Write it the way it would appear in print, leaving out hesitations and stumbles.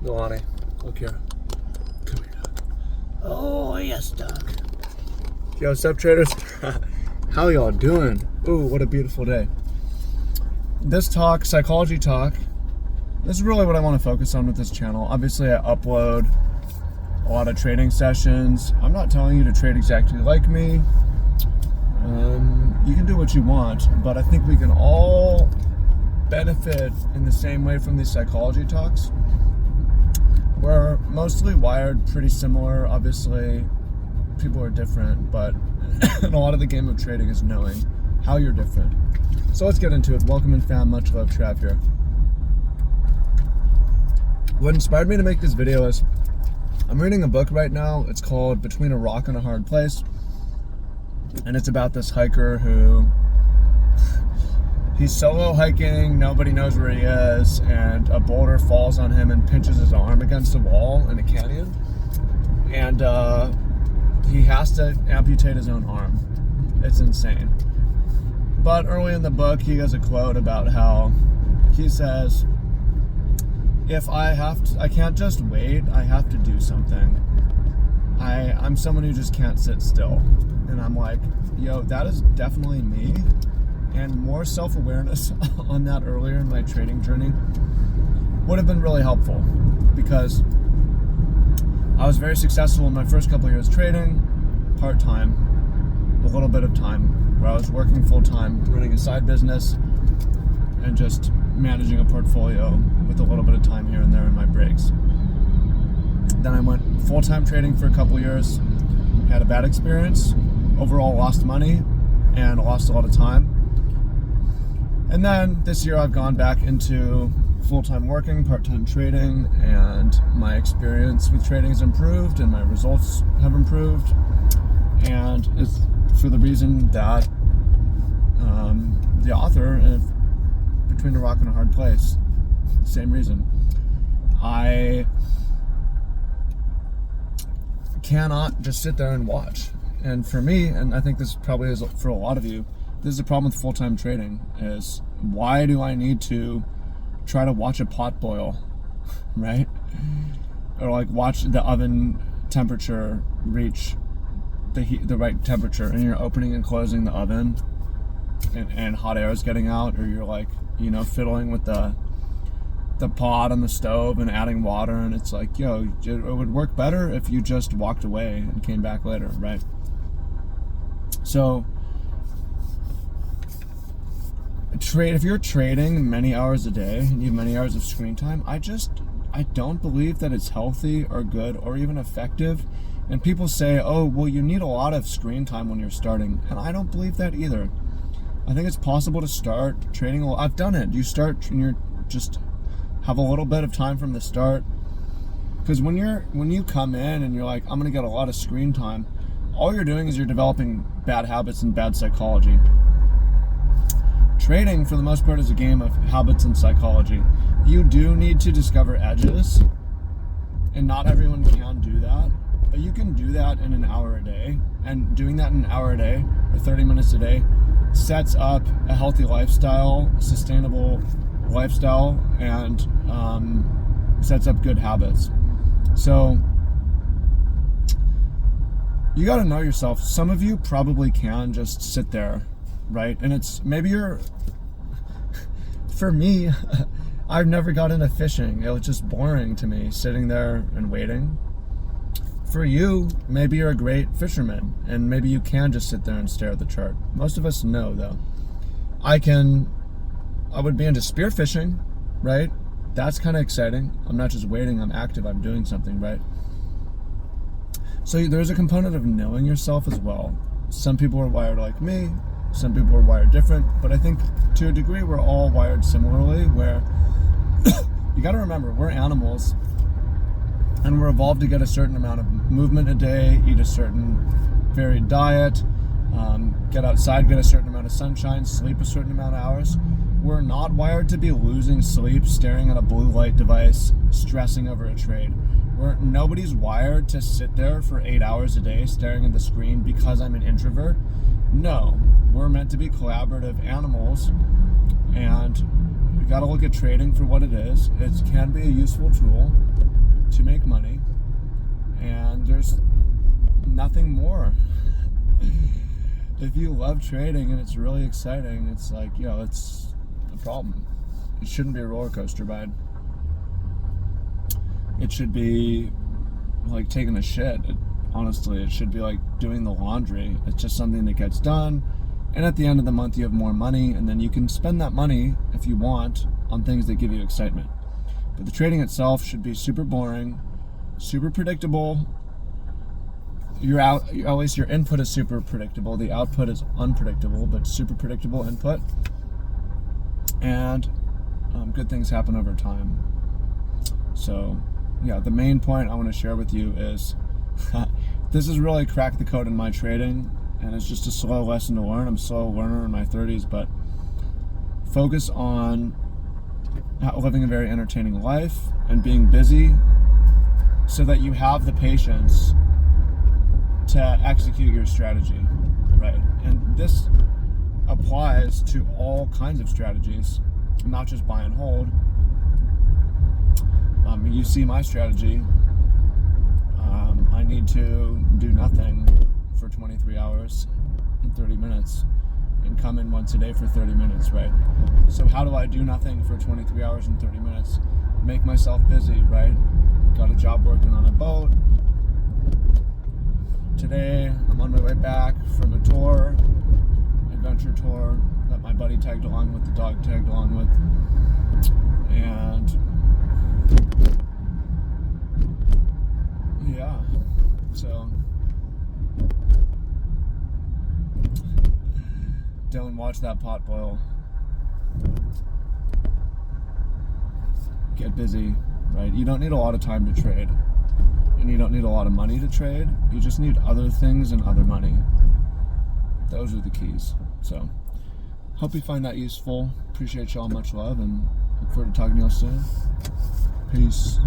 Milani, look here. Come here, Doug. Oh, yes, Doug. Yo, what's up, traders? How y'all doing? Ooh, what a beautiful day. This talk, psychology talk, this is really what I want to focus on with this channel. Obviously, I upload a lot of trading sessions. I'm not telling you to trade exactly like me. You can do what you want, but I think we can all benefit in the same way from these psychology talks. We're mostly wired pretty similar. Obviously, people are different, but a lot of the game of trading is knowing how you're different. So let's get into it. Welcome in, fam. Much love, Trav here. What inspired me to make this video is I'm reading a book right now. It's called Between a Rock and a Hard Place. And it's about this hiker who, he's solo hiking, nobody knows where he is, and a boulder falls on him and pinches his arm against a wall in a canyon. And he has to amputate his own arm. It's insane. But early in the book, he has a quote about how he says, if I can't just wait, I have to do something. I'm someone who just can't sit still. And I'm like, yo, that is definitely me. And more self-awareness on that earlier in my trading journey would have been really helpful, because I was very successful in my first couple of years trading, part-time, a little bit of time, where I was working full-time, running a side business, and just managing a portfolio with a little bit of time here and there in my breaks. Then I went full-time trading for a couple of years, had a bad experience, overall lost money, and lost a lot of time. And then this year I've gone back into full-time working, part-time trading, and my experience with trading has improved and my results have improved. And it's for the reason that the author of Between a Rock and a Hard Place, same reason. I cannot just sit there and watch. And for me, and I think this probably is for a lot of you, this is the problem with full-time trading, is why do I need to try to watch a pot boil, right? Or like watch the oven temperature reach the right temperature, and you're opening and closing the oven and hot air is getting out, or you're like, you know, fiddling with the pot on the stove and adding water, and it's like, yo, it would work better if you just walked away and came back later, right? So if you're trading many hours a day and you have many hours of screen time, I don't believe that it's healthy or good or even effective. And people say, oh, well, you need a lot of screen time when you're starting, and I don't believe that either. I think it's possible to start trading I've done it. You start and you're just have a little bit of time from the start, because when you come in and you're like, I'm gonna get a lot of screen time, all you're doing is you're developing bad habits and bad psychology. Trading, for the most part, is a game of habits and psychology. You do need to discover edges, and not everyone can do that, but you can do that in an hour a day, and doing that in an hour a day or 30 minutes a day sets up a healthy lifestyle, sustainable lifestyle, and sets up good habits. So you got to know yourself. Some of you probably can just sit there, right? And it's maybe for me, I've never got into fishing. It was just boring to me sitting there and waiting. For you, maybe you're a great fisherman and maybe you can just sit there and stare at the chart. Most of us know, though. I would be into spearfishing, right? That's kind of exciting. I'm not just waiting, I'm active, I'm doing something, right? So there's a component of knowing yourself as well. Some people are wired like me, some people are wired different, but I think to a degree we're all wired similarly, where you got to remember, we're animals and we're evolved to get a certain amount of movement a day, eat a certain varied diet, get outside, get a certain amount of sunshine, sleep a certain amount of hours. We're not wired to be losing sleep, staring at a blue light device, stressing over a trade. Nobody's wired to sit there for 8 hours a day staring at the screen because I'm an introvert. No, we're meant to be collaborative animals, and got to look at trading for what it is. It can be a useful tool to make money, and there's nothing more. If you love trading and it's really exciting, it's like, it's a problem. It shouldn't be a roller coaster ride. It should be like taking a shit. Honestly, it should be like doing the laundry. It's just something that gets done, and at the end of the month you have more money, and then you can spend that money if you want on things that give you excitement. But the trading itself should be super boring, super predictable. At least your input is super predictable. The output is unpredictable, but super predictable input. And good things happen over time. So, the main point I want to share with you is this has really cracked the code in my trading, and it's just a slow lesson to learn. I'm a slow learner in my 30s, but focus on living a very entertaining life and being busy so that you have the patience to execute your strategy, right? And this applies to all kinds of strategies, not just buy and hold. You see my strategy. I need to do nothing for 23 hours and 30 minutes and come in once a day for 30 minutes, right? So how do I do nothing for 23 hours and 30 minutes? Make myself busy, right? Got a job working on a boat. Today, I'm on my way back from a tour, adventure tour, that my buddy tagged along with, the dog tagged along with. And so don't watch that pot boil. Get busy, right? You don't need a lot of time to trade. And you don't need a lot of money to trade. You just need other things and other money. Those are the keys. So, hope you find that useful. Appreciate y'all, much love, and look forward to talking to y'all soon. Peace.